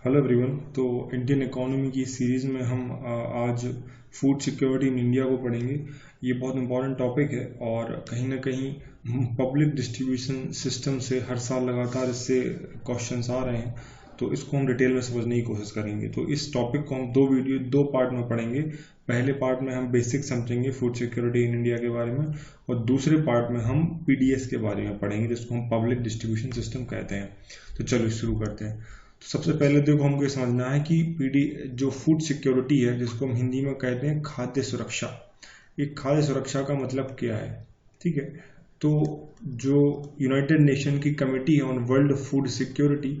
Hello everyone. तो Indian economy की series में हम आज फूड सिक्योरिटी इन इंडिया को पढ़ेंगे। ये बहुत इंपॉर्टेंट टॉपिक है और कहीं ना कहीं पब्लिक डिस्ट्रीब्यूशन सिस्टम से हर साल लगातार इससे क्वेश्चंस आ रहे हैं, तो इसको हम डिटेल में समझने की कोशिश करेंगे। तो इस टॉपिक को हम दो पार्ट में पढ़ेंगे। पहले पार्ट में हम बेसिक समझेंगे फूड सिक्योरिटी इन इंडिया के बारे में, और दूसरे पार्ट में हम पीडीएस के बारे में पढ़ेंगे, जिसको हम पब्लिक डिस्ट्रीब्यूशन सिस्टम कहते हैं। तो चलो शुरू करते हैं। तो सबसे पहले देखो, हमको ये समझना है कि जो फूड सिक्योरिटी है, जिसको हम हिंदी में कहते हैं खाद्य सुरक्षा, ये खाद्य सुरक्षा का मतलब क्या है। ठीक है, तो जो यूनाइटेड नेशन की कमेटी है ऑन वर्ल्ड फूड सिक्योरिटी,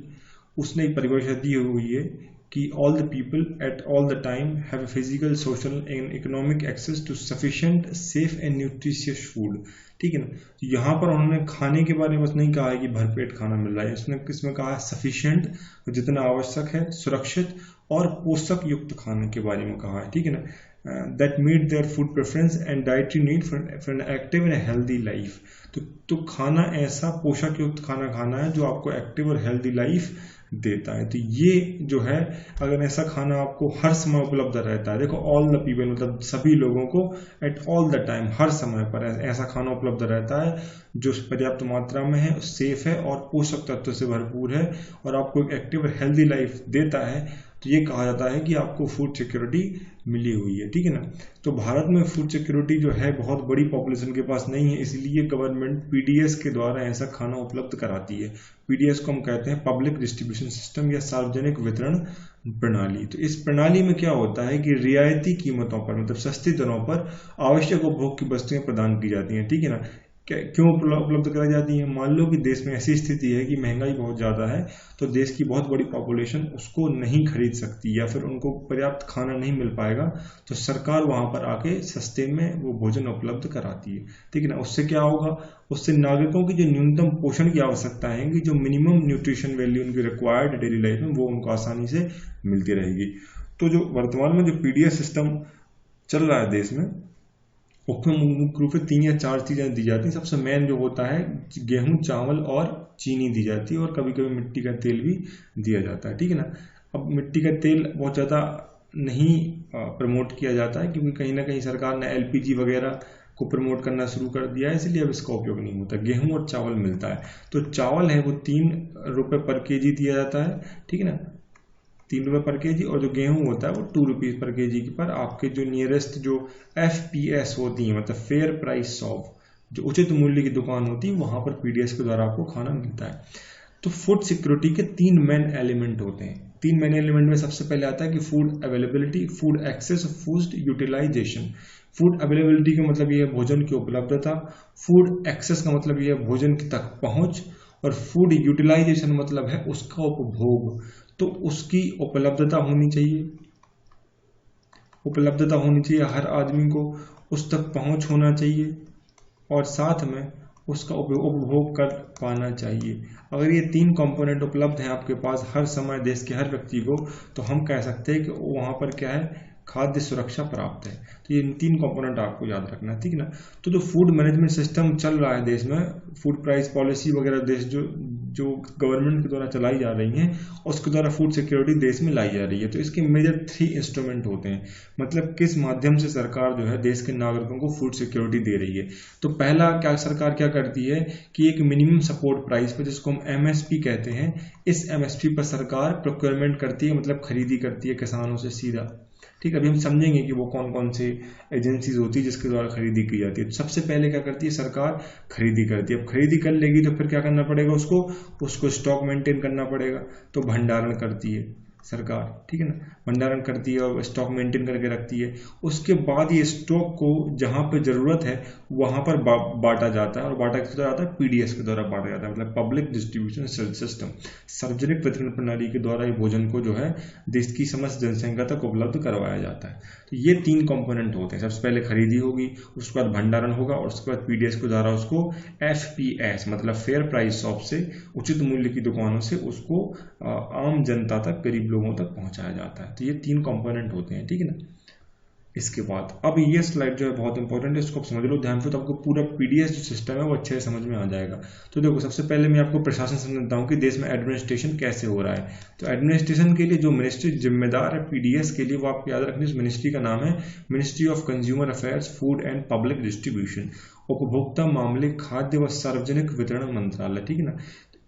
उसने एक परिभाषा दी हुई है कि all the people at all the time have physical, social and economic access to sufficient, safe and nutritious food. ठीक है ना। तो यहाँ पर उन्होंने खाने के बारे में बस नहीं कहा है कि भरपेट खाना मिल रहा है, उसने किसमें कहा है सफिशिएंट, जितना आवश्यक है, सुरक्षित और पोषक युक्त खाने के बारे में कहा है। ठीक है ना। That meet their food preference and dietary need for an active and healthy life. तो खाना ऐसा पोषक युक्त खाना खाना है जो आपको एक्टिव और हेल्दी लाइफ देता है। तो ये जो है, अगर ऐसा खाना आपको हर समय उपलब्ध रहता है, देखो ऑल द पीपल मतलब सभी लोगों को एट ऑल द टाइम, हर समय पर ऐसा खाना उपलब्ध रहता है जो पर्याप्त मात्रा में है, सेफ है और पोषक तत्व से भरपूर है और आपको एक एक्टिव और हेल्दी लाइफ देता है, तो ये कहा जाता है कि आपको फूड सिक्योरिटी मिली हुई है। ठीक है ना। तो भारत में फूड सिक्योरिटी जो है बहुत बड़ी पॉपुलेशन के पास नहीं है, इसलिए गवर्नमेंट पीडीएस के द्वारा ऐसा खाना उपलब्ध कराती है। पीडीएस को हम कहते हैं पब्लिक डिस्ट्रीब्यूशन सिस्टम या सार्वजनिक वितरण प्रणाली। तो इस प्रणाली में क्या होता है कि रियायती कीमतों पर, मतलब सस्ती दरों पर आवश्यक उपभोग की वस्तुएं प्रदान की जाती हैं। ठीक है ना। क्यों उपलब्ध कराई जाती है। मान लो कि देश में ऐसी स्थिति है कि महंगाई बहुत ज़्यादा है, तो देश की बहुत बड़ी पॉपुलेशन उसको नहीं खरीद सकती या फिर उनको पर्याप्त खाना नहीं मिल पाएगा, तो सरकार वहां पर आके सस्ते में वो भोजन उपलब्ध कराती है। ठीक है ना। उससे क्या होगा, उससे नागरिकों की जो न्यूनतम पोषण की आवश्यकता है, जो मिनिमम न्यूट्रिशन वैल्यू उनकी रिक्वायर्ड डेली लाइफ में, वो उनको आसानी से मिलती रहेगी। तो जो वर्तमान में जो पीडीएस सिस्टम चल रहा है देश में, उसमें मुख्य रूप से 3 या 4 चीजें दी जाती हैं। सबसे मेन जो होता है, गेहूं, चावल और चीनी दी जाती है, और कभी कभी मिट्टी का तेल भी दिया जाता है। ठीक है ना। अब मिट्टी का तेल बहुत ज्यादा नहीं प्रमोट किया जाता है, क्योंकि कहीं ना कहीं सरकार ने एलपीजी वगैरह को प्रमोट करना शुरू कर दिया है, इसलिए अब इसका उपयोग नहीं होता। गेहूं और चावल मिलता है। तो चावल है वो 3 रुपए पर केजी दिया जाता है। ठीक है ना, 3 रुपए पर केजी। और जो गेहूं होता है वो 2 रुपीज पर केजी पर आपके जो नियरेस्ट जो एफपीएस होती है, मतलब फेयर प्राइस शॉप, जो उचित मूल्य की दुकान होती है, वहां पर पीडीएस के द्वारा आपको खाना मिलता है। तो फूड सिक्योरिटी के 3 मेन एलिमेंट होते हैं। 3 मेन एलिमेंट में सबसे पहले आता है कि food availability, food access, food utilization. Food availability का मतलब यह है भोजन की उपलब्धता, फूड एक्सेस का मतलब यह है भोजन तक पहुंच, और फूड यूटिलाइजेशन मतलब है उसका उपभोग। तो उसकी उपलब्धता होनी चाहिए, हर आदमी को उस तक पहुंच होना चाहिए, और साथ में उसका उपभोग कर पाना चाहिए। अगर ये 3 कंपोनेंट उपलब्ध हैं आपके पास हर समय देश के हर व्यक्ति को, तो हम कह सकते हैं कि वहां पर क्या है, खाद्य सुरक्षा प्राप्त है। तो ये 3 कंपोनेंट आपको याद रखना है। ठीक है ना। तो जो फूड मैनेजमेंट सिस्टम चल रहा है देश में, फूड प्राइस पॉलिसी वगैरह देश जो गवर्नमेंट के द्वारा चलाई जा रही है, उसके द्वारा फूड सिक्योरिटी देश में लाई जा रही है। तो इसके मेजर 3 इंस्ट्रूमेंट होते हैं, मतलब किस माध्यम से सरकार जो है देश के नागरिकों को फूड सिक्योरिटी दे रही है। तो पहला क्या सरकार क्या करती है कि एक मिनिमम सपोर्ट प्राइस पर, जिसको हम एमएसपी कहते हैं, इस एमएसपी पर सरकार प्रोक्योरमेंट करती है, मतलब खरीदी करती है किसानों से सीधा। ठीक है, अभी हम समझेंगे कि वो कौन कौन से एजेंसीज होती है जिसके द्वारा खरीदी की जाती है। तो सबसे पहले क्या करती है सरकार, खरीदी करती है। अब खरीदी कर लेगी तो फिर क्या करना पड़ेगा, उसको स्टॉक मेंटेन करना पड़ेगा, तो भंडारण करती है सरकार। ठीक है ना, भंडारण करती है और स्टॉक मेंटेन करके रखती है। उसके बाद ये स्टॉक को जहां पर जरूरत है वहां पर बांटा जाता है, और बांटा किस द्वारा जाता है, पीडीएस के द्वारा बांटा जाता है, मतलब पब्लिक डिस्ट्रीब्यूशन सिस्टम, सार्वजनिक वितरण प्रणाली के द्वारा ये भोजन को जो है देश की समस्त जनसंख्या तक उपलब्ध करवाया जाता है। तो ये 3 कंपोनेंट होते हैं। सबसे पहले खरीदी होगी, उसके बाद भंडारण होगा, और उसके बाद पीडीएस के द्वारा उसको एफपीएस मतलब फेयर प्राइस शॉप से, उचित मूल्य की दुकानों से उसको आम जनता तक, गरीब लोगों तक पहुंचाया जाता है। तो ये 3 कंपोनेंट होते हैं। ठीक है ना। इसके बाद अब ये स्लाइड जो है बहुत इंपॉर्टेंट है, इसको आप समझ लो ध्यान से, तो आपको पूरा पीडीएस जो सिस्टम है वो अच्छे से समझ में आ जाएगा। तो देखो सबसे पहले मैं आपको प्रशासन समझता हूँ कि देश में एडमिनिस्ट्रेशन कैसे हो रहा है। तो एडमिनिस्ट्रेशन के लिए जो मिनिस्ट्री जिम्मेदार है पीडीएस के लिए, वो आपको याद रखनी, उस मिनिस्ट्री का नाम है ministry of consumer affairs, food and public distribution, उपभोक्ता मामले, खाद्य व सार्वजनिक वितरण मंत्रालय, ठीक है ना।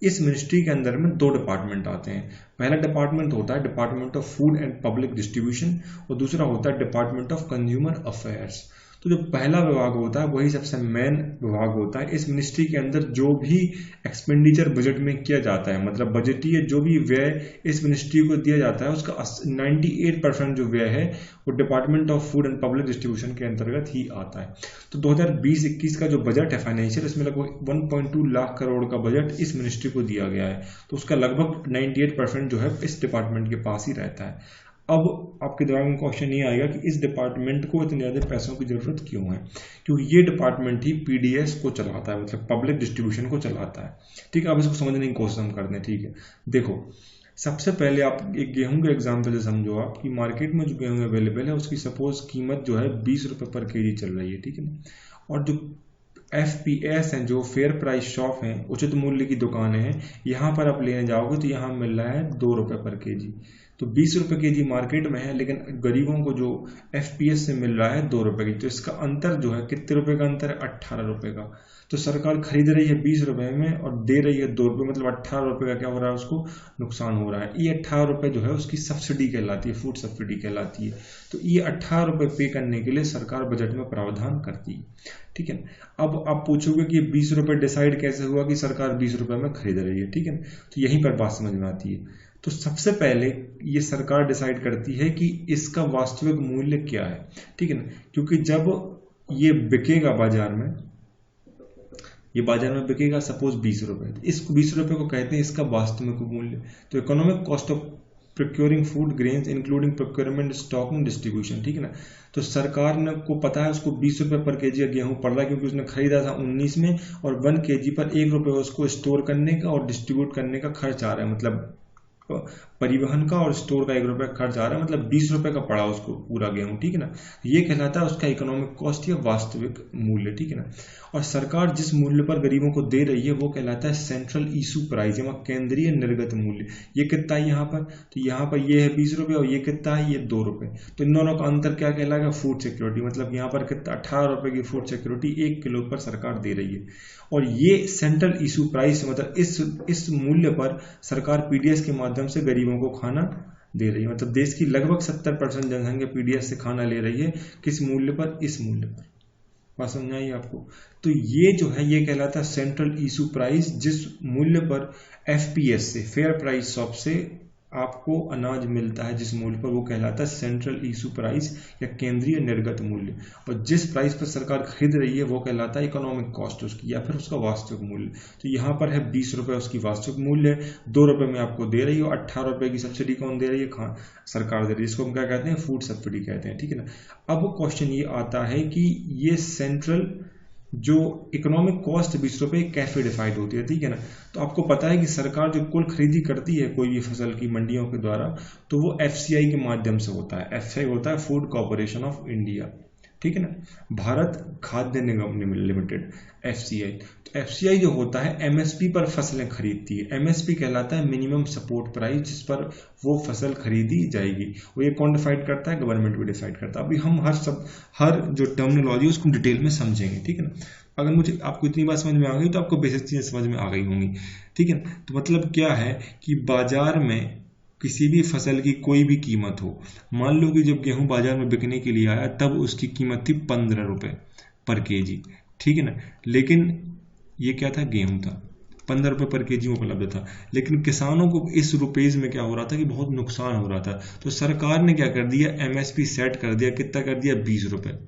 इस मिनिस्ट्री के अंदर में दो डिपार्टमेंट आते हैं। पहला डिपार्टमेंट होता है department of food and public distribution और दूसरा होता है डिपार्टमेंट ऑफ कंज्यूमर अफेयर्स। तो जो पहला विभाग होता है वही सबसे मेन विभाग होता है। इस मिनिस्ट्री के अंदर जो भी एक्सपेंडिचर बजट में किया जाता है, मतलब बजटीय जो भी व्यय इस मिनिस्ट्री को दिया जाता है, उसका 98% जो व्यय है वो department of food and public distribution के अंतर्गत ही आता है। तो 2020-21 का जो बजट है फाइनेंशियल, इसमें लगभग 1.2 लाख करोड़ का बजट इस मिनिस्ट्री को दिया गया है। तो उसका लगभग 98% जो है इस डिपार्टमेंट के पास ही रहता है। अब आपके दिमाग में क्वेश्चन ये आएगा कि इस डिपार्टमेंट को इतने ज़्यादा पैसों की जरूरत क्यों है? क्योंकि ये डिपार्टमेंट ही पीडीएस को चलाता है, मतलब पब्लिक डिस्ट्रीब्यूशन को चलाता है। ठीक है, अब इसको समझने की कोशिश हम करते हैं। ठीक है, देखो सबसे पहले आप एक गेहूं का एग्जाम्पल समझो आप कि मार्केट में जो गेहूं अवेलेबल है उसकी सपोज कीमत जो है 20 रुपये पर केजी चल रही है, ठीक है ना। और जो FPS हैं, जो फेयर प्राइस शॉप हैं, उचित मूल्य की दुकानें हैं, यहाँ पर आप लेने जाओगे तो यहाँ मिल रहा है 2 रुपये पर केजी। तो 20 रुपये केजी मार्केट में है, लेकिन गरीबों को जो FPS से मिल रहा है 2 रुपये की। तो इसका अंतर जो है कितने रुपए का अंतर है? 18 रुपये का। तो सरकार खरीद रही है 20 रुपये में और दे रही है 2 रुपये, मतलब 18 रुपये का क्या हो रहा है, उसको नुकसान हो रहा है। ये 18 रुपये जो है उसकी सब्सिडी कहलाती है, फूड सब्सिडी कहलाती है। तो ये 18 रुपये पे करने के लिए सरकार बजट में प्रावधान करती है, ठीक है। अब आप पूछोगे कि 20 रुपये डिसाइड कैसे हुआ कि सरकार 20 रुपये में खरीद रही है, ठीक है। तो यहीं पर बात समझ में आती है। तो सबसे पहले ये सरकार डिसाइड करती है कि इसका वास्तविक मूल्य क्या है, ठीक है ना। क्योंकि जब ये बिकेगा बाजार में, ये बाजार में बिकेगा सपोज 20 रुपये, तो इस 20 रुपये को कहते हैं इसका वास्तविक मूल्य। तो economic cost of procuring food grains including procurement, stocking, distribution, ठीक है ना। तो सरकार ने को पता है उसको 20 रुपये पर केजी गेहूं पड़ रहा है, क्योंकि उसने खरीदा था 19 में और 1 केजी पर 1 रुपये उसको स्टोर करने का और डिस्ट्रीब्यूट करने का खर्च आ रहा है, मतलब परिवहन का और स्टोर का 1 रुपये खर्च आ रहा है, मतलब 20 रुपये का पड़ा उसको पूरा गेहूं, ठीक है ना। ये कहलाता है उसका इकोनॉमिक कॉस्ट या वास्तविक मूल्य, ठीक है ना। और सरकार जिस मूल्य पर गरीबों को दे रही है वो कहलाता है सेंट्रल इशू प्राइस या केंद्रीय निर्गत मूल्य। ये कितना है यहाँ पर? तो यहाँ पर ये है 20 रुपये और ये कितना है? ये 2 रुपये। तो इन दोनों का अंतर क्या कहलाएगा? Food security. मतलब यहाँ पर कितना? 18 रुपये की फूड सिक्योरिटी 1 किलो पर सरकार दे रही है। और ये सेंट्रल इशू प्राइस, मतलब इस मूल्य पर सरकार पीडीएस के माध्यम से गरीबों को खाना दे रही है। मतलब देश की लगभग 70% जनसंख्या पीडीएस से खाना ले रही है। किस मूल्य पर? इस मूल्य पर। बात समझ आई आपको? तो ये जो है ये कहलाता है सेंट्रल इशू प्राइस, जिस मूल्य पर FPS से, फेयर प्राइस शॉप से आपको अनाज मिलता है, जिस मूल्य पर, वो कहलाता है सेंट्रल इशू प्राइस या केंद्रीय निर्गत मूल्य। और जिस प्राइस पर सरकार खरीद रही है वो कहलाता है इकोनॉमिक कॉस्ट उसकी, या फिर उसका वास्तविक मूल्य। तो यहाँ पर है 20 रुपये उसकी वास्तविक मूल्य है, 2 रुपये में आपको दे रही है, 18 रुपये की सब्सिडी कौन दे रही है? सरकार दे रही है, जिसको हम क्या कहते हैं? फूड सब्सिडी कहते हैं, ठीक है ना। अब क्वेश्चन ये आता है कि ये सेंट्रल जो इकोनॉमिक कॉस्ट 20 रुपये कैसे डिफाइड होती है, ठीक है ना। तो आपको पता है कि सरकार जो कुल खरीदी करती है कोई भी फसल की मंडियों के द्वारा, तो वो FCI के माध्यम से होता है। FCI होता है फूड कॉर्पोरेशन ऑफ इंडिया, ठीक है ना, भारत खाद्य निगम लिमिटेड, FCI। तो FCI जो होता है MSP पर फसलें खरीदती है। MSP कहलाता है मिनिमम सपोर्ट प्राइस, जिस पर वो फसल खरीदी जाएगी। वो ये कौन डिसाइड करता है? गवर्नमेंट भी डिसाइड करता है। अभी हम हर जो टर्मिनोलॉजी उसको डिटेल में समझेंगे, ठीक है ना। अगर मुझे आपको इतनी बात समझ में आ गई तो आपको बेसिक चीजें समझ में आ गई होंगी, ठीक है। तो मतलब क्या है कि बाजार में किसी भी फसल की कोई भी कीमत हो, मान लो कि जब गेहूं बाजार में बिकने के लिए आया तब उसकी कीमत थी 15 रुपये पर केजी, ठीक है ना। लेकिन ये क्या था? गेहूं था, 15 रुपये पर केजी उपलब्ध था। लेकिन किसानों को इस रुपीज में क्या हो रहा था कि बहुत नुकसान हो रहा था। तो सरकार ने क्या कर दिया? MSP सेट कर दिया। कितना कर दिया? 20 रुपये,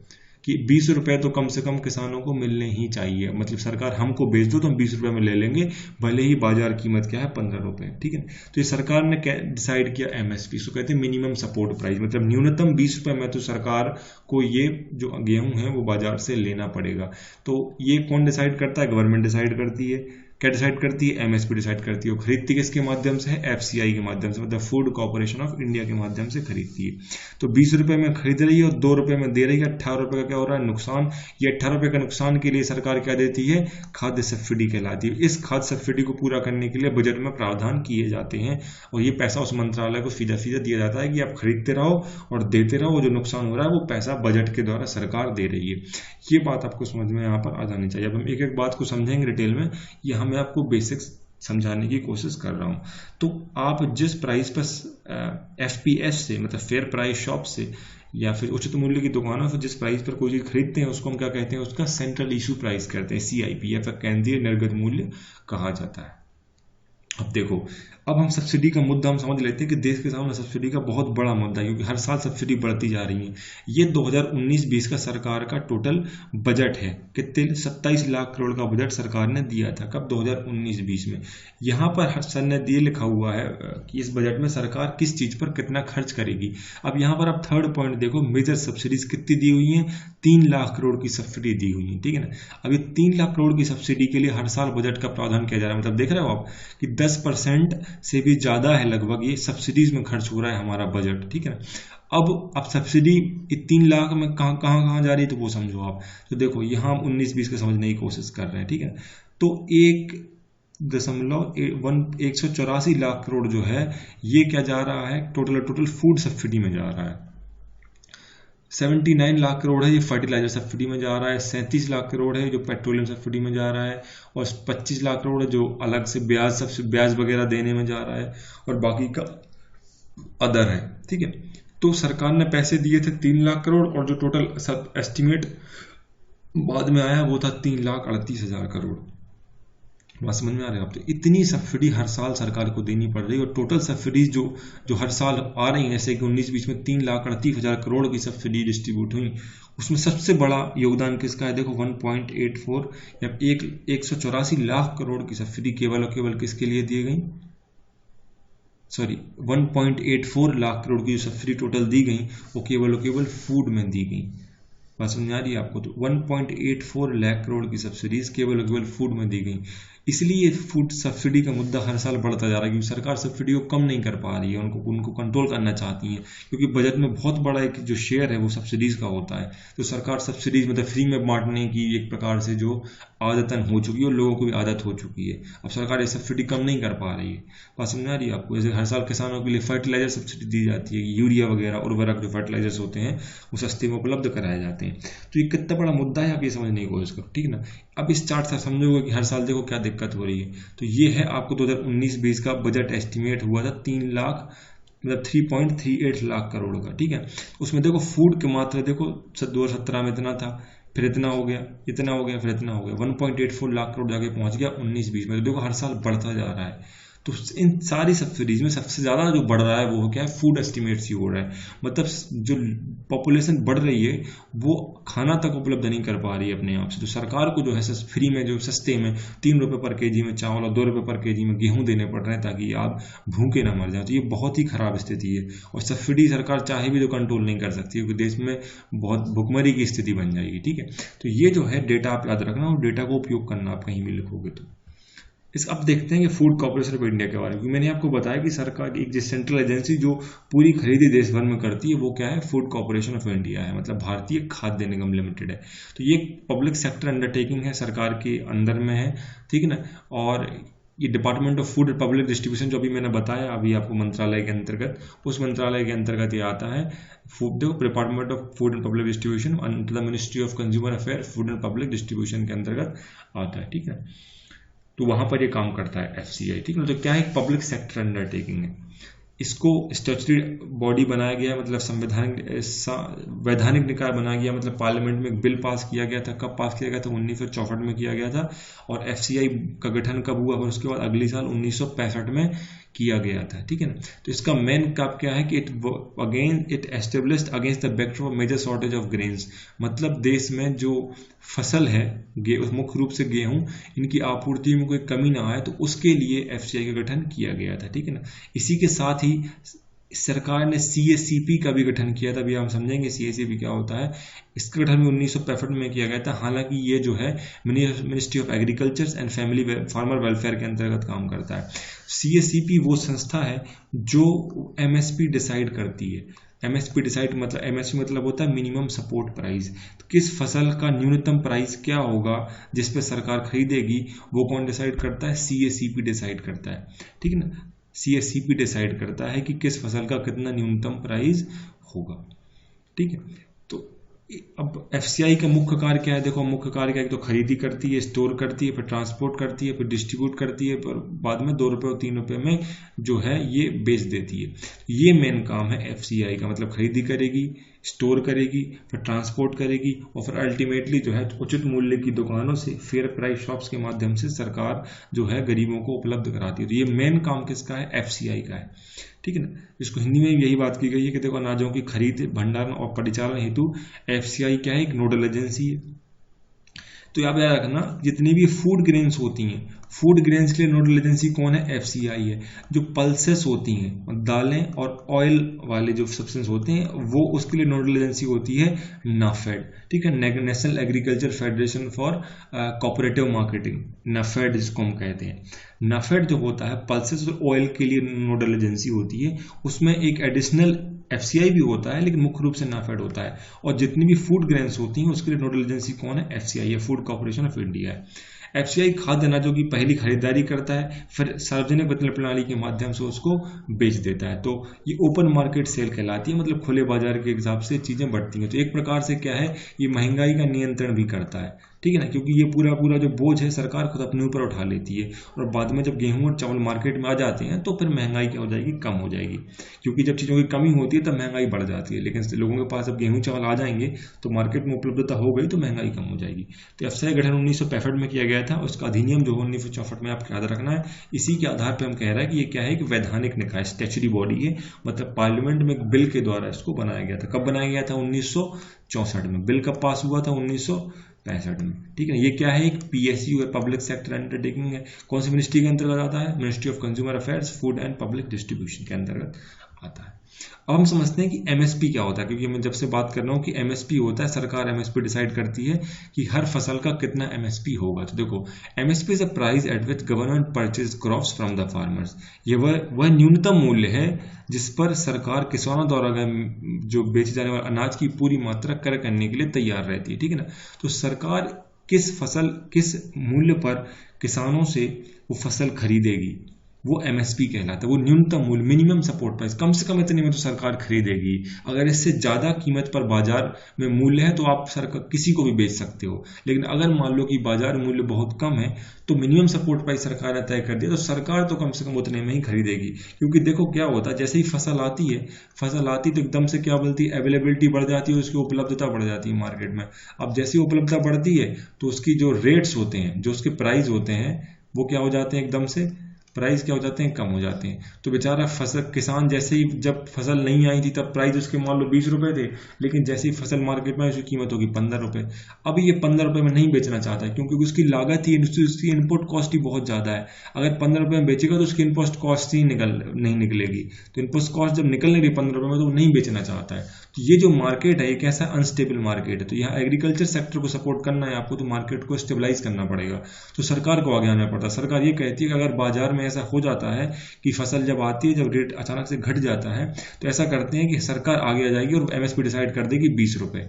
कि 20 रुपये तो कम से कम किसानों को मिलने ही चाहिए। मतलब सरकार हमको बेच दो तो हम 20 रुपये में ले लेंगे, भले ही बाजार कीमत क्या है? 15 रुपये, ठीक है। तो ये सरकार ने डिसाइड किया MSP, इसको कहते हैं मिनिमम सपोर्ट प्राइस। मतलब न्यूनतम 20 रुपये में तो सरकार को ये जो गेहूं है वो बाजार से लेना पड़ेगा। तो ये कौन डिसाइड करता है? गवर्नमेंट डिसाइड करती है। क्या डिसाइड करती है? एमएसपी डिसाइड करती है। और खरीदती किसके माध्यम से है? एफसीआई के माध्यम से, मतलब फूड कॉर्पोरेशन ऑफ इंडिया के माध्यम से खरीदती है। तो 20 रुपए में खरीद रही है और 2 रुपए में दे रही है, 18 रुपए का क्या हो रहा है? नुकसान। ये 18 रुपए का नुकसान के लिए सरकार क्या देती है? खाद्य सब्सिडी कहलाती है। इस खाद्य सब्सिडी को पूरा करने के लिए बजट में प्रावधान किए जाते हैं और ये पैसा उस मंत्रालय को सीधा सीधा दिया जाता है कि आप खरीदते रहो और देते रहो, जो नुकसान हो रहा है वो पैसा बजट के द्वारा सरकार दे रही है। ये बात आपको समझ में यहाँ पर आ जानी चाहिए। अब हम एक एक बात को समझेंगे डिटेल में, ये हमें आपको बेसिक्स समझाने की कोशिश कर रहा हूँ। तो आप जिस प्राइस पर एफपीएस से, मतलब फेयर प्राइस शॉप से या फिर उचित मूल्य की दुकानों से जिस प्राइस पर कोई चीज खरीदते हैं उसको हम क्या कहते हैं? उसका सेंट्रल इशू प्राइस कहते हैं, सीआईपी या फिर केंद्रीय निर्गत मूल्य कहा जाता है। अब देखो, अब हम सब्सिडी का मुद्दा हम समझ लेते हैं कि देश के सामने सब्सिडी का बहुत बड़ा मुद्दा है, क्योंकि हर साल सब्सिडी बढ़ती जा रही है। ये 2019-20 का सरकार का टोटल बजट है। कितने? 27 लाख करोड़ का बजट सरकार ने दिया था। कब? 2019-20 में। यहाँ पर सर ने दिए लिखा हुआ है कि इस बजट में सरकार किस चीज पर कितना खर्च करेगी। अब यहाँ पर आप थर्ड पॉइंट देखो, मेजर सब्सिडीज कितनी दी हुई है? 3 लाख करोड़ की सब्सिडी दी हुई है, ठीक है ना। अब ये 3 लाख करोड़ की सब्सिडी के लिए हर साल बजट का प्रावधान किया जा रहा है। मतलब देख रहे हो आप कि 10% से भी ज्यादा है लगभग, ये सब्सिडीज में खर्च हो रहा है हमारा बजट, ठीक है ना। अब सब्सिडी 3 लाख में कहाँ जा रही है, तो वो समझो आप। तो देखो यहाँ हम 19-20 का समझने की कोशिश कर रहे हैं, ठीक है। तो 184 लाख करोड़ जो है ये क्या जा रहा है? टोटल फूड सब्सिडी में जा रहा है। 79 लाख करोड़ है ये फर्टिलाइजर सब्सिडी में जा रहा है। 37 लाख करोड़ है जो पेट्रोलियम सब्सिडी में जा रहा है। और 25 लाख करोड़ है जो अलग से ब्याज वगैरह देने में जा रहा है। और बाकी का अदर है, ठीक है। तो सरकार ने पैसे दिए थे 3 लाख करोड़ और जो टोटल सब एस्टिमेट बाद में आया वो था 3,38,000 करोड़। बात समझ में आ रही है आप? तो इतनी सब्सिडी हर साल सरकार को देनी पड़ रही है। और टोटल सब्सिडीज जो हर साल आ रही हैं, जैसे कि 19-20 में 3,38,000 करोड़ की सब्सिडी डिस्ट्रीब्यूट हुई, उसमें सबसे बड़ा योगदान किसका है? देखो 1.84 या 184 लाख करोड़ की सब्सिडी केवल और केवल किसके लिए दी गई? 1.84 लाख करोड़ की जो सब्सिडी टोटल दी गई वो केवल और केवल फूड में दी गई। बात समझ आ रही है आपको? तो 1.84 लाख करोड़ की सब्सिडीज केवल और केवल फूड में दी गई। इसलिए फूड सब्सिडी का मुद्दा हर साल बढ़ता जा रहा है, क्योंकि सरकार सब्सिडी को कम नहीं कर पा रही है, उनको कंट्रोल करना चाहती है, क्योंकि बजट में बहुत बड़ा एक जो शेयर है वो सब्सिडीज का होता है। तो सरकार सब्सिडीज मतलब फ्री में बांटने की एक प्रकार से जो आदतन हो चुकी है और लोगों को भी आदत हो चुकी है। अब सरकार ये सब्सिडी कम नहीं कर पा रही है। बात समझ आ रही है आपको? जैसे हर साल किसानों के लिए फर्टिलाइजर सब्सिडी दी जाती है, यूरिया वगैरह उर्वरक जो फर्टिलाइजर्स होते हैं वो सस्ते में उपलब्ध कराए जाते हैं। तो ये कितना बड़ा मुद्दा है आप ये समझने की कोशिश करो, ठीक है ना। अब इस चार्ट से समझोगे कि हर साल देखो क्या दिक्कत हो रही है। तो ये है आपको 2019-20 का बजट एस्टिमेट हुआ था 3 लाख मतलब 3.38 लाख करोड़ का, ठीक है। उसमें देखो फूड की मात्रा देखो 2017 में इतना था, फिर इतना हो गया, इतना हो गया, फिर इतना हो गया, 1.84 लाख करोड़ जाके पहुंच गया 19-20 में। तो देखो हर साल बढ़ता जा रहा है। तो इन सारी सब्सिडीज में सबसे ज्यादा जो बढ़ रहा है वो क्या है? फूड एस्टिमेट्स ही हो रहा है। मतलब जो पॉपुलेशन बढ़ रही है वो खाना तक उपलब्ध नहीं कर पा रही है अपने आप से। तो सरकार को जो है फ्री में, जो सस्ते में 3 रुपए पर केजी में चावल और 2 रुपए पर केजी में गेहूं देने पड़ रहे हैं ताकि आप भूखे ना मर जाए। तो ये बहुत ही खराब स्थिति है और सब्सिडी सरकार चाहे भी तो कंट्रोल नहीं कर सकती, क्योंकि देश में बहुत भुखमरी की स्थिति बन जाएगी, ठीक है। तो ये जो है डेटा आप याद रखना और डेटा को उपयोग करना आप कहीं भी लिखोगे तो। अब देखते हैं कि फूड कॉर्पोरेशन ऑफ इंडिया के बारे में। मैंने आपको बताया कि सरकार की एक जो सेंट्रल एजेंसी जो पूरी खरीदी देश भर में करती है वो क्या है? फूड कॉर्पोरेशन ऑफ इंडिया है, मतलब भारतीय खाद्य निगम लिमिटेड है। तो ये पब्लिक सेक्टर अंडरटेकिंग है, सरकार के अंदर में है, ठीक है ना। और ये department of food and public distribution जो अभी मैंने बताया अभी आपको मंत्रालय के अंतर्गत, उस मंत्रालय के अंतर्गत ये आता है। Department of food and public distribution under the ministry of consumer affair food and public distribution के अंतर्गत आता है, ठीक है। तो वहां पर ये काम करता है एफसीआई, ठीक है। तो क्या है? पब्लिक सेक्टर अंडरटेकिंग है। इसको स्टैट्यूटरी बॉडी बनाया गया, मतलब वैधानिक निकाय बनाया गया, मतलब पार्लियामेंट में एक बिल पास किया गया था। कब पास किया गया था? 1964 में किया गया था। और एफसीआई का गठन कब हुआ? और उसके बाद अगले साल 1965 में किया गया था, ठीक है ना। तो इसका मेन काम क्या है कि it established against the backdrop of major shortage of grains. मतलब देश में जो फसल है मुख्य रूप से गेहूं, इनकी आपूर्ति में कोई कमी ना आए, तो उसके लिए एफसीआई का गठन किया गया था, ठीक है ना। इसी के साथ ही सरकार ने CACP का भी गठन किया था। अभी हम समझेंगे CACP क्या होता है। इसका गठन भी 1965 में किया गया था। हालांकि ये जो है ministry of agriculture and family farmer welfare के अंतर्गत काम करता है। CACP वो संस्था है जो MSP डिसाइड करती है। MSP डिसाइड मतलब MSP मतलब होता है मिनिमम सपोर्ट प्राइस। तो किस फसल का न्यूनतम प्राइस क्या होगा जिस पे सरकार खरीदेगी, वो कौन डिसाइड करता है? CACP डिसाइड करता है। ठीक है ना, CACP डिसाइड करता है कि किस फसल का कितना न्यूनतम प्राइस होगा। ठीक है, तो अब FCI का मुख्य कार्य क्या है? देखो, मुख्य कार्य क्या है? तो खरीदी करती है, स्टोर करती है, फिर ट्रांसपोर्ट करती है, फिर डिस्ट्रीब्यूट करती है, पर बाद में 2 रुपये और 3 रुपये में जो है ये बेच देती है। ये मेन काम है FCI का, मतलब खरीदी करेगी, स्टोर करेगी, फिर ट्रांसपोर्ट करेगी और फिर अल्टीमेटली जो है उचित मूल्य की दुकानों से, फेयर प्राइस शॉप्स के माध्यम से सरकार जो है गरीबों को उपलब्ध कराती है। तो ये मेन काम किसका है? FCI का है। ठीक है ना, इसको हिंदी में यही बात की गई है कि देखो, अनाजों की खरीद, भंडारण और परिचालन हेतु FCI क्या है? एक नोडल एजेंसी है। तो यहाँ पे याद रखना, जितनी भी फूड ग्रेन्स होती हैं, फूड ग्रेन्स के लिए नोडल एजेंसी कौन है? FCI है। जो पल्सेस होती हैं, दालें और ऑयल वाले जो सब्सटेंस होते हैं, वो उसके लिए नोडल एजेंसी होती है नाफेड। ठीक है, national agriculture federation for cooperative marketing, NAFED जिसको हम कहते हैं। नाफेड जो होता है पल्सेस और ऑयल के लिए नोडल एजेंसी होती है। उसमें एक एडिशनल FCI भी होता है, लेकिन मुख्य रूप से नाफेड होता है। और जितनी भी फूड ग्रेन्स होती हैं उसके लिए नोडल एजेंसी कौन है? FCI है, फूड कॉर्पोरेशन ऑफ इंडिया है। FCI खाद्य अनाजों की पहली खरीदारी करता है, फिर सार्वजनिक वितरण प्रणाली के माध्यम से उसको बेच देता है। तो ये ओपन मार्केट सेल कहलाती है, मतलब खुले बाजार के हिसाब से चीजें बढ़ती हैं। तो एक प्रकार से क्या है, ये महंगाई का नियंत्रण भी करता है। ठीक है ना, क्योंकि ये पूरा जो बोझ है सरकार खुद अपने ऊपर उठा लेती है। और बाद में जब गेहूं और चावल मार्केट में आ जाते हैं तो फिर महंगाई क्या हो जाएगी? कम हो जाएगी। क्योंकि जब चीज़ों की कमी होती है तब महंगाई बढ़ जाती है, लेकिन लोगों के पास जब गेहूं चावल आ जाएंगे तो मार्केट में उपलब्धता हो गई तो महंगाई कम हो जाएगी। तो FCI गठन 1965 में किया गया था। उसका अधिनियम जो 1964 में आपको याद रखना है। इसी के आधार पर हम कह रहे हैं कि ये क्या है? एक वैधानिक निकाय, स्टैच्यूटरी बॉडी है, मतलब पार्लियामेंट में एक बिल के द्वारा इसको बनाया गया था। कब बनाया गया था? 1964 में। बिल कब पास हुआ था? 1965 में। ठीक है, ये क्या है? एक PSU है, पब्लिक सेक्टर अंडरटेकिंग है। कौन सी मिनिस्ट्री के अंतर्गत आता है? Ministry of consumer affairs, food and public distribution के अंतर्गत आता है। अब हम समझते हैं कि MSP क्या होता है, क्योंकि मैं जब से बात कर रहा हूँ कि MSP होता है, सरकार MSP डिसाइड करती है कि हर फसल का कितना MSP होगा। तो देखो, MSP is a price at which government purchase crops from the farmers. ये वह न्यूनतम मूल्य है जिस पर सरकार किसानों द्वारा जो बेचे जाने वाले अनाज की पूरी मात्रा क्रय करने के लिए तैयार रहती है। ठीक है ना, तो सरकार किस मूल्य पर किसानों से वो फसल खरीदेगी, वो MSP कहलाता है। वो न्यूनतम मूल्य, मिनिमम सपोर्ट प्राइस, कम से कम इतने में तो सरकार खरीदेगी। अगर इससे ज्यादा कीमत पर बाजार में मूल्य है तो आप सरकार किसी को भी बेच सकते हो। लेकिन अगर मान लो कि बाजार मूल्य बहुत कम है तो मिनिमम सपोर्ट प्राइस सरकार ने तय कर दिया, तो सरकार तो कम से कम उतने में ही खरीदेगी। क्योंकि देखो क्या होता है, जैसे ही फसल आती तो एकदम से क्या बोलती है, अवेलेबिलिटी बढ़ जाती है, उसकी उपलब्धता बढ़ जाती है मार्केट में। अब जैसी उपलब्धता बढ़ती है तो उसकी जो रेट्स होते हैं, जो उसके प्राइस होते हैं, वो क्या हो जाते हैं? एकदम से प्राइस क्या हो जाते हैं? कम हो जाते हैं। तो बेचारा फसल किसान, जैसे ही जब फसल नहीं आई थी तब प्राइस उसके मान लो 20 रुपए थे, लेकिन जैसे ही फसल मार्केट में उसकी कीमत होगी 15 रुपए। अभी ये 15 रुपए में नहीं बेचना चाहता है, क्योंकि उसकी लागत ही, उसकी इनपुट कॉस्ट ही बहुत ज्यादा है। अगर 15 रुपए में बेचेगा तो उसकी इनपुट कॉस्ट ही नहीं निकलेगी। तो इनपुट कॉस्ट जब निकल नहीं रही 15 रुपए में, तो वो नहीं बेचना चाहता है। तो ये जो मार्केट है, ये कैसा अनस्टेबल मार्केट है। तो यहाँ एग्रीकल्चर सेक्टर को सपोर्ट करना है आपको, तो मार्केट को स्टेबलाइज करना पड़ेगा। तो सरकार को आगे आना पड़ता है। सरकार ये कहती है कि अगर बाजार में ऐसा हो जाता है कि फसल जब आती है, जब रेट अचानक से घट जाता है, तो ऐसा करते हैं कि सरकार आगे आ जाएगी और MSP डिसाइड कर देगी 20 रुपए।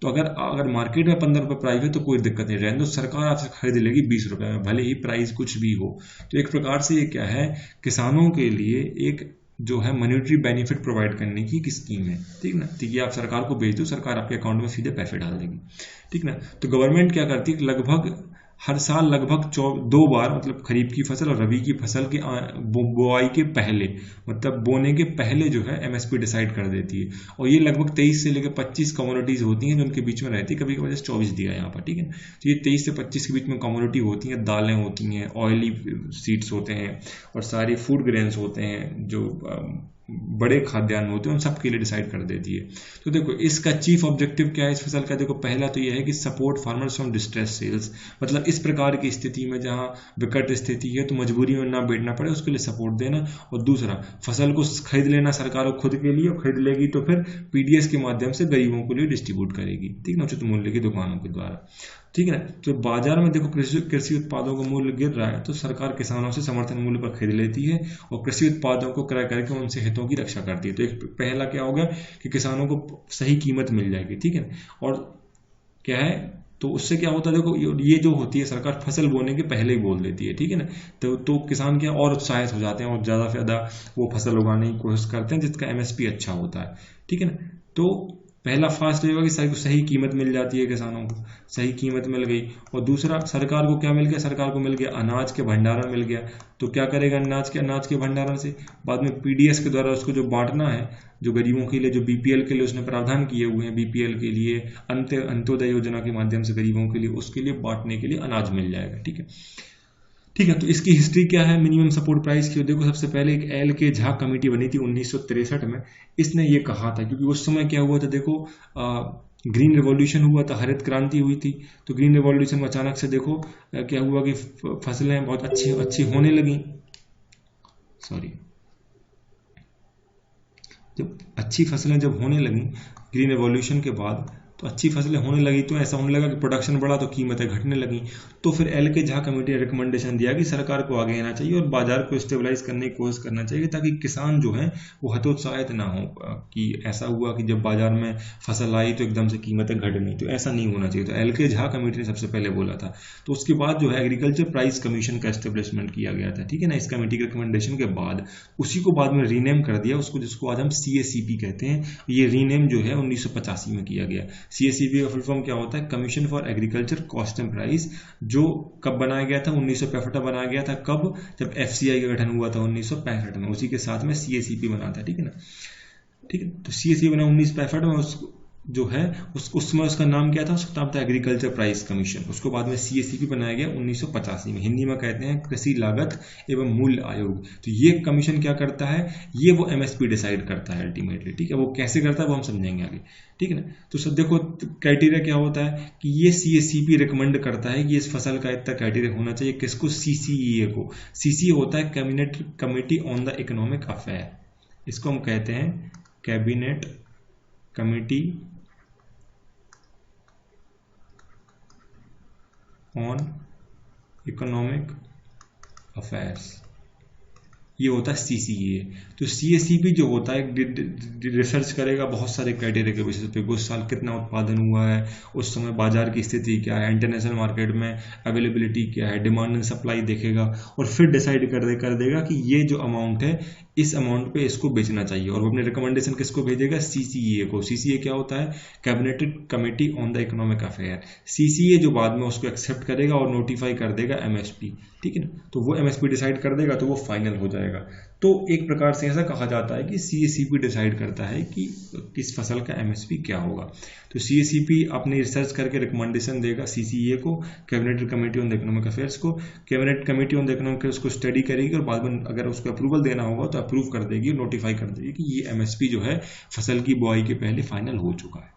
तो अगर मार्केट में 15 रुपए प्राइस है तो कोई दिक्कत नहीं रहेगी, तो सरकार आपसे खरीद लेगी 20 रुपए में, भले ही प्राइस कुछ भी हो। तो एक प्रकार से ये क्या है, किसानों के लिए एक जो है मॉनेटरी बेनिफिट प्रोवाइड करने की एक स्कीम है। ठीक ना, तो ये आप सरकार को भेज दो, सरकार आपके अकाउंट में सीधे पैसे डाल देगी। ठीक ना, तो गवर्नमेंट क्या करती है, लगभग हर साल लगभग 2 बार, मतलब खरीफ की फसल और रबी की फसल के बुआई के पहले, मतलब बोने के पहले जो है MSP डिसाइड कर देती है। और ये लगभग 23 से लेकर 25 कमोडिटीज होती हैं जो उनके बीच में रहती है। कभी कभी 24 दिया है यहाँ पर। ठीक है, तो ये 23 से 25 के बीच में कमोडिटी होती हैं। दालें होती हैं, ऑयली सीड्स होते हैं, और सारी फूड ग्रेन्स होते हैं, जो बड़े खाद्यान्न होते हैं उन सबके लिए डिसाइड कर देती है। तो देखो इसका चीफ ऑब्जेक्टिव क्या है इस फसल का, देखो पहला तो यह है कि support farmers from distress sales, मतलब इस प्रकार की स्थिति में जहां विकट स्थिति है तो मजबूरी में ना बेचना पड़े उसके लिए सपोर्ट देना। और दूसरा, फसल को खरीद लेना सरकार को खुद के लिए, और खरीद लेगी तो फिर पीडीएस के माध्यम से गरीबों के लिए डिस्ट्रीब्यूट करेगी, ठीक ना, उचित मूल्य की दुकानों के द्वारा, ठीक है ना। तो बाजार में देखो कृषि उत्पादों का मूल्य गिर रहा है तो सरकार किसानों से समर्थन मूल्य पर खरीद लेती है और कृषि उत्पादों को क्रय करके उनसे हितों की रक्षा करती है। तो एक पहला क्या होगा कि किसानों को सही कीमत मिल जाएगी, ठीक है। और क्या है, तो उससे क्या होता है, देखो ये जो होती है सरकार फसल बोने के पहले ही बोल देती है, ठीक है ना। तो किसान क्या और उत्साहित हो जाते हैं और ज़्यादा से ज़्यादा वो फसल उगाने की कोशिश करते हैं जिसका एमएसपी अच्छा होता है, ठीक है ना। तो पहला फास्ट ये होगा कि सही कीमत मिल जाती है किसानों को, सही कीमत मिल गई। और दूसरा, सरकार को क्या मिल गया, सरकार को मिल गया अनाज के भंडारण मिल गया। तो क्या करेगा अनाज के भंडारण से बाद में पीडीएस के द्वारा उसको जो बांटना है, जो गरीबों के लिए, जो बीपीएल के लिए उसने प्रावधान किए हुए हैं, बीपीएल के लिए अंत्योदय योजना के माध्यम से गरीबों के लिए, उसके लिए बांटने के लिए अनाज मिल जाएगा, ठीक है। ठीक है, तो इसकी हिस्ट्री क्या है मिनिमम सपोर्ट प्राइस की। देखो सबसे पहले एक एल के झा कमेटी बनी थी 1963 में, इसने ये कहा था, क्योंकि उस समय क्या हुआ था, देखो ग्रीन रिवॉल्यूशन हुआ था, हरित क्रांति हुई थी। तो ग्रीन रिवॉल्यूशन में अचानक से देखो क्या हुआ कि फसलें बहुत अच्छी होने लगी, जब अच्छी फसलें जब होने लगी ग्रीन रिवॉल्यूशन के बाद, तो अच्छी फसलें होने लगी तो ऐसा होने लगा कि प्रोडक्शन बढ़ा तो कीमतें घटने लगी। तो फिर एल के झा कमेटी ने रिकमेंडेशन दिया कि सरकार को आगे आना चाहिए और बाजार को स्टेबलाइज करने की कोशिश करना चाहिए ताकि किसान जो है वो हतोत्साहित ना हो कि ऐसा हुआ कि जब बाजार में फसल आई तो एकदम से कीमतें घट गई, तो ऐसा नहीं होना चाहिए। तो एल के झा कमेटी ने सबसे पहले बोला था। तो उसके बाद जो है एग्रीकल्चर प्राइस कमीशन का एस्टेब्लिशमेंट किया गया था, ठीक है ना, इस कमेटी के रिकमेंडेशन के बाद। उसी को बाद में रीनेम कर दिया उसको, जिसको आज हम CACP कहते हैं। ये रीनेम जो है 1985 में किया गया। CACP का फुल फॉर्म क्या होता है, commission for agriculture cost and price, जो कब बनाया गया था, 1965 में बनाया गया था। कब, जब FCI का गठन हुआ था 1965 में, उसी के साथ में CACP बना था, ठीक है ना। ठीक है, तो CACP बना 1965 में। जो है उसमें उसका नाम क्या था, उसका नाम था एग्रीकल्चर प्राइस कमीशन। उसको बाद में CACP बनाया गया 1985 में। हिंदी में कहते हैं कृषि लागत एवं मूल्य आयोग। तो ये कमीशन क्या करता है, ये वो MSP डिसाइड करता है अल्टीमेटली, ठीक है। वो कैसे करता है वो हम समझेंगे आगे, ठीक है ना। तो सब देखो क्राइटेरिया क्या होता है कि ये CACP रिकमेंड करता है कि इस फसल का इतना क्राइटेरिया होना चाहिए। किसको, CCEA को। CCEA होता है cabinet committee on the economic affair, इसको हम कहते हैं cabinet committee on economic affairs, ये होता है CCEA। तो CACP जो होता है रिसर्च करेगा बहुत सारे क्राइटेरिया के बेसिस पे, उस साल कितना उत्पादन हुआ है, उस समय बाजार की स्थिति क्या है, इंटरनेशनल मार्केट में अवेलेबिलिटी क्या है, डिमांड एंड सप्लाई देखेगा और फिर डिसाइड कर देगा कि ये जो अमाउंट है इस अमाउंट पे इसको बेचना चाहिए। और वो अपने रिकमेंडेशन किसको भेजेगा, CCEA को। CCEA क्या होता है, cabinet committee on the economic affair. CCEA जो बाद में उसको एक्सेप्ट करेगा और नोटिफाई कर देगा MSP, ठीक है ना। तो वो MSP डिसाइड कर देगा तो वो फाइनल हो जाएगा। तो एक प्रकार से ऐसा कहा जाता है कि CACP डिसाइड करता है कि किस फसल का MSP क्या होगा। तो CACP अपनी रिसर्च करके रिकमेंडेशन देगा CCEA को, cabinet committee on the economic affairs को। Cabinet committee on the economic affairs को स्टडी करेगी और बाद में अगर उसको अप्रूवल देना होगा तो अप्रूव कर देगी और नोटिफाई कर देगी कि ये MSP जो है फसल की बुआई के पहले फाइनल हो चुका है।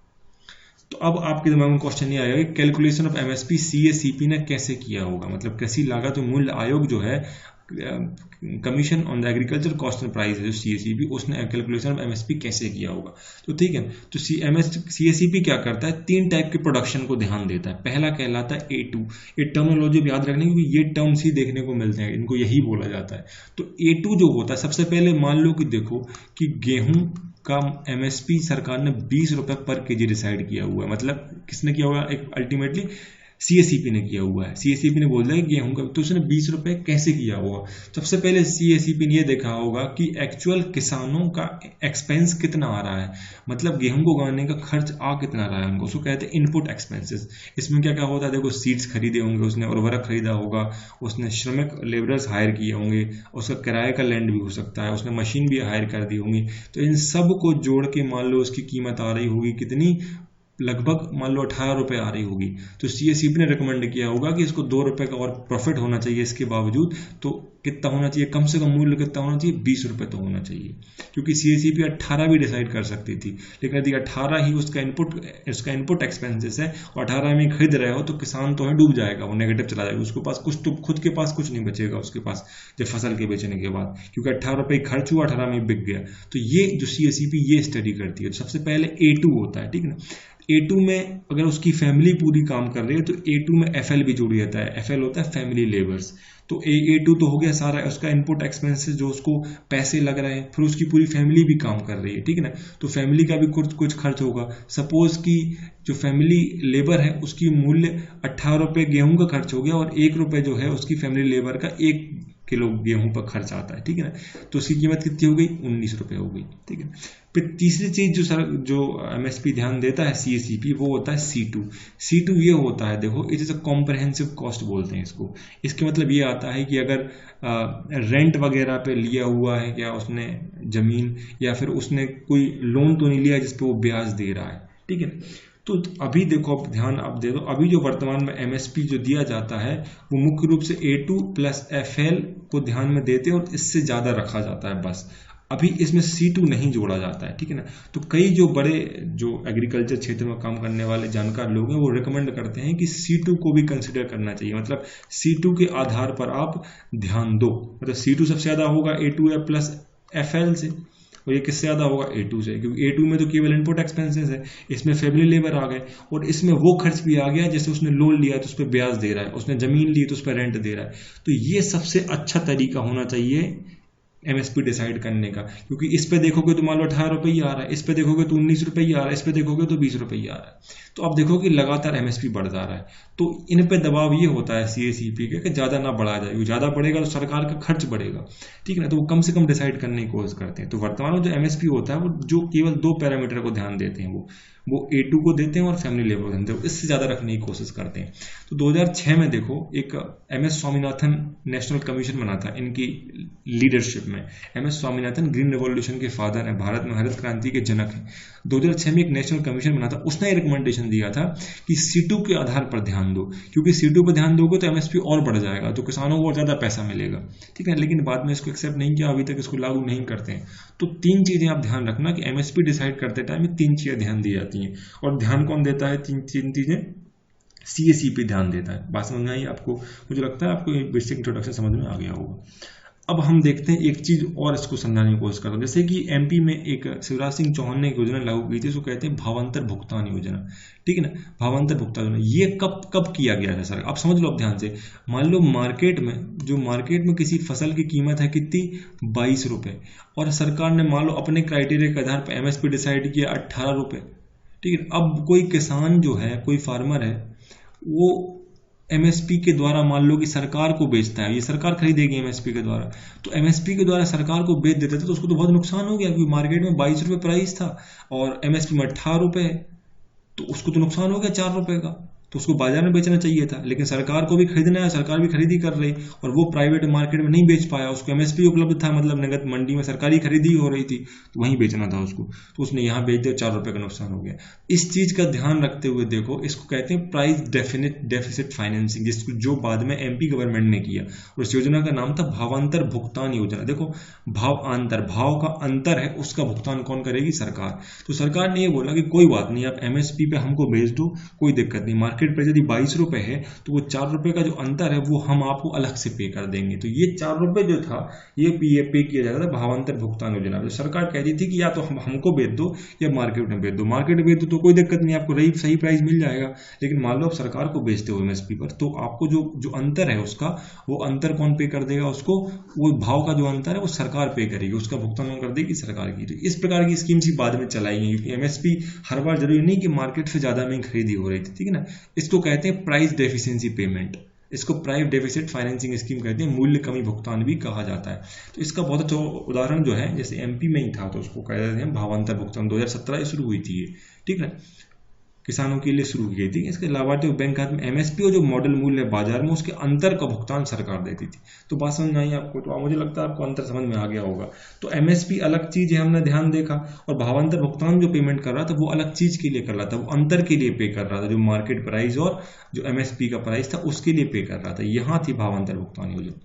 तो अब आपके दिमाग में क्वेश्चन ये आएगा कि कैलकुलेशन ऑफ MSP CACP ने कैसे किया होगा, मतलब कृषि लागत और मूल्य आयोग जो है commission on the agriculture cost and price है जो CACP, उसने कैलकुलेशन ऑफ MSP कैसे किया होगा। तो ठीक है, तो CACP क्या करता है, 3 टाइप के प्रोडक्शन को ध्यान देता है। पहला कहलाता है A2। ये टर्मिनोलॉजी याद रखने क्योंकि ये टर्म्स ही देखने को मिलते हैं, इनको यही बोला जाता है। तो A2 जो होता है, सबसे पहले मान लो कि देखो कि गेहूं का MSP सरकार ने 20 रुपए पर kg डिसाइड किया हुआ है। मतलब किसने किया हुआ है, अल्टीमेटली CACP ने किया हुआ है। CACP ने बोल दिया कि गेहूं का, तो उसने 20 रुपए कैसे किया होगा। सबसे पहले CACP ने यह देखा होगा कि एक्चुअल किसानों का एक्सपेंस कितना आ रहा है, मतलब गेहूं को उगाने का खर्च आ कितना रहा है उनको, उसको कहते हैं इनपुट एक्सपेंसेस। इसमें क्या क्या होता है, देखो सीड्स खरीदे होंगे उसने, उर्वरक खरीदा होगा उसने, श्रमिक लेबरर्स हायर किए होंगे, उसका किराए का लैंड भी हो सकता है, उसने मशीन भी हायर कर दी होंगी। तो इन सब को जोड़ के मान लो उसकी कीमत आ रही होगी कितनी, लगभग मान लो 18 रुपए आ रही होगी। तो CACP ने रिकमेंड किया होगा कि इसको 2 रुपए का और प्रॉफिट होना चाहिए इसके बावजूद। तो कितना होना चाहिए, कम से कम मूल्य कितना होना चाहिए, 20 रुपए तो होना चाहिए, क्योंकि सीएसईपी 18 भी डिसाइड कर सकती थी, लेकिन यदि 18 ही उसका इनपुट एक्सपेंसेस है और 18 में खरीद रहे हो तो किसान तो है डूब जाएगा, वो नेगेटिव चला जाएगा, उसके पास कुछ तो खुद के पास कुछ नहीं बचेगा उसके पास जब फसल के बेचने के बाद, क्योंकि 18 रुपए खर्च हुआ, 18 में बिक गया। तो ये जो सीएसईपी ये स्टडी करती है, तो सबसे पहले A2 होता है, ठीक है ना। A2 में अगर उसकी फैमिली पूरी काम कर रही है तो A2 में FL भी जुड़ी रहता है, FL होता है फैमिली लेबर्स। तो A2 तो हो गया सारा उसका इनपुट एक्सपेंसेस जो उसको पैसे लग रहे हैं, फिर उसकी पूरी फैमिली भी काम कर रही है, ठीक है ना। तो फैमिली का भी कुछ खर्च होगा। सपोज कि जो फैमिली लेबर है उसकी मूल्य 18 रुपये गेहूं का खर्च हो गया और 1 रुपये जो है उसकी फैमिली लेबर का 1 किलो गेहूं पर खर्च आता है, ठीक है ना। तो उसकी कीमत कितनी हो गई, 19 रुपये हो गई, ठीक है। फिर तीसरी चीज जो एमएसपी ध्यान देता है सीएसईपी, वो होता है C2 ये होता है, देखो it is a comprehensive cost बोलते हैं इसको। इसके मतलब ये आता है कि अगर रेंट वगैरह पे लिया हुआ है क्या उसने जमीन, या फिर उसने कोई लोन तो नहीं लिया जिसपे वो ब्याज दे रहा है, ठीक है। तो अभी देखो, अब ध्यान आप दे दो, अभी जो वर्तमान में एमएसपी जो दिया जाता है वो मुख्य रूप से A2 प्लस FL को ध्यान में देते हैं और इससे ज्यादा रखा जाता है बस। अभी इसमें C2 नहीं जोड़ा जाता है, ठीक है ना। तो कई जो बड़े जो एग्रीकल्चर क्षेत्र में काम करने वाले जानकार लोग हैं वो रिकमेंड करते हैं कि C2 को भी कंसिडर करना चाहिए, मतलब C2 के आधार पर आप ध्यान दो, मतलब C2 सबसे ज्यादा होगा A2 प्लस FL से, और ये किससे ज्यादा होगा, A2 से, क्योंकि A2 में तो केवल इनपुट एक्सपेंसेस है, इसमें फैमिली लेबर आ गए और इसमें वो खर्च भी आ गया, जैसे उसने लोन लिया तो उस पर ब्याज दे रहा है, उसने जमीन ली तो उस पर रेंट दे रहा है। तो ये सबसे अच्छा तरीका होना चाहिए एमएसपी डिसाइड करने का, क्योंकि इस पे देखोगे तो मान लो 18 रुपये आ रहा है, इस पे देखोगे तो 19 रुपये आ रहा है, इस पे देखोगे तो 20 रुपये आ रहा है। तो आप देखो कि लगातार एमएसपी बढ़ जा रहा है। तो इन पे दबाव ये होता है सीएसईपी के कि ज्यादा ना बढ़ाया जाए, ज्यादा बढ़ेगा तो सरकार का खर्च बढ़ेगा, ठीक है ना। तो वो कम से कम डिसाइड करने की कोशिश करते हैं। तो वर्तमान में जो एमएसपी होता है वो जो केवल 2 पैरामीटर को ध्यान देते हैं, वो A2 को देते हैं और फैमिली लेबर को देते हैं, इससे ज्यादा रखने की कोशिश करते हैं। तो 2006 में देखो एक MS स्वामीनाथन नेशनल कमीशन बना था, इनकी लीडरशिप में। MS स्वामीनाथन ग्रीन रेवोल्यूशन के फादर हैं, भारत में हरित क्रांति के जनक हैं। 2006 में एक नेशनल कमीशन बना था, उसने रिकमेंडेशन दिया था कि C2 के आधार पर ध्यान दो, क्योंकि C2 पर ध्यान दोगे तो एमएसपी और बढ़ जाएगा, तो किसानों को और ज्यादा पैसा मिलेगा, ठीक है। लेकिन बाद में इसको एक्सेप्ट नहीं किया, अभी तक इसको लागू नहीं करते हैं। तो 3 चीजें आप ध्यान रखना कि एमएसपी डिसाइड करते टाइम 3 चीजें ध्यान दी जाती हैं, और ध्यान कौन देता है, 3 चीजें सीएसईपी ध्यान देता है। बात समझ में आई आपको? मुझे लगता है आपको बेसिक इंट्रोडक्शन समझ में आ गया होगा। अब हम देखते हैं एक चीज और इसको समझाने की कोशिश करते हैं। जैसे कि एमपी में एक शिवराज सिंह चौहान ने एक योजना लागू की थी, उसको कहते हैं भावांतर भुगतान योजना, ठीक है ना। भावांतर भुगतान योजना ये कब किया गया था सर? आप समझ लो अब ध्यान से। मान लो मार्केट में किसी फसल की कीमत है कितनी, 22 रुपए, और सरकार ने मान लो अपने क्राइटेरिया के आधार पर एमएसपी डिसाइड किया 18 रुपए, ठीक है। अब कोई किसान जो है, कोई फार्मर है, वो एमएसपी के द्वारा मान लो कि सरकार को बेचता है, ये सरकार खरीदेगी एमएसपी के द्वारा, तो एमएसपी के द्वारा सरकार को बेच देते थे, तो उसको तो बहुत नुकसान हो गया, क्योंकि मार्केट में 22 रुपये प्राइस था और एमएसपी में 18 रुपये है, तो उसको तो नुकसान हो गया 4 रुपये का। तो उसको बाजार में बेचना चाहिए था, लेकिन सरकार को भी खरीदना है, सरकार भी खरीदी कर रही, और वो प्राइवेट मार्केट में नहीं बेच पाया, उसको एमएसपी उपलब्ध था, मतलब नगद मंडी में सरकारी खरीदी हो रही थी, तो वहीं बेचना था उसको, तो उसने यहाँ बेच दिया, 4 रुपये का नुकसान हो गया। इस चीज का ध्यान रखते हुए देखो, इसको कहते हैं प्राइस डेफिसिट फाइनेंसिंग, जिसको जो बाद में एमपी गवर्नमेंट ने किया, और इस योजना का नाम था भावांतर भुगतान योजना। देखो भाव का अंतर है, उसका भुगतान कौन करेगी, सरकार। तो सरकार ने ये बोला कि कोई बात नहीं, आप एमएसपी पे हमको बेच दो, कोई दिक्कत नहीं, मार्केट प्राइस यदि 22 रुपए है तो वो 4 रुपए का जो अंतर है वो हम आपको अलग से पे कर देंगे। तो ये 4 रुपए जो था ये पे किया जाता था भावांतर भुगतान योजना। तो सरकार कहती थी कि या तो हमको बेच दो या मार्केट में बेच दो, मार्केट में बेच दो तो कोई दिक्कत नहीं, आपको सही प्राइस मिल जाएगा। लेकिन मान लो आप सरकार को बेचते हो एमएसपी पर, तो आपको जो अंतर है उसका, वो अंतर कौन पे कर देगा उसको, वो भाव का जो अंतर है वो सरकार पे करेगी, उसका भुगतान कौन कर देगी, सरकार की। तो इस प्रकार की स्कीम्स ही बाद में चलाई गई, क्योंकि एमएसपी हर बार जरूरी नहीं कि मार्केट से ज्यादा में खरीदी हो रही थी, ठीक है ना। इसको कहते हैं प्राइस डेफिशिएंसी पेमेंट, इसको प्राइस डेफिसिट फाइनेंसिंग स्कीम कहते हैं, मूल्य कमी भुगतान भी कहा जाता है। तो इसका बहुत अच्छा उदाहरण जो है, जैसे एमपी में ही था, तो उसको कहते हैं भावांतर भुगतान, 2017 शुरू हुई थी ये, ठीक है, किसानों के लिए शुरू की गई थी। इसके लाभार्थी बैंक खाते में एमएसपी और जो मॉडल मूल्य है बाजार में, उसके अंतर का भुगतान सरकार देती थी। तो बात समझ में आई आपको? तो मुझे लगता है आपको अंतर समझ में आ गया होगा। तो एमएसपी अलग चीज है, हमने ध्यान देखा, और भावांतर भुगतान जो पेमेंट कर रहा था वो अलग चीज के लिए कर रहा था, वो अंतर के लिए पे कर रहा था, जो मार्केट प्राइस और जो एमएसपी का प्राइस था उसके लिए पे कर रहा था। यहाँ थी भावांतर भुगतान योजना,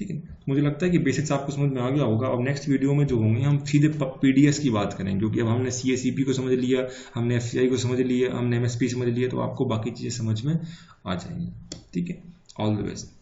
ठीक है, मुझे लगता है कि बेसिक्स आपको समझ में आ गया होगा। अब नेक्स्ट वीडियो में जो होंगे हम सीधे पीडीएस की बात करेंगे, क्योंकि अब हमने सीएसीपी को समझ लिया, हमने एफसीआई को समझ लिया, हमने एमएसपी समझ लिया, तो आपको बाकी चीज़ें समझ में आ जाएंगी। ठीक है, ऑल द बेस्ट।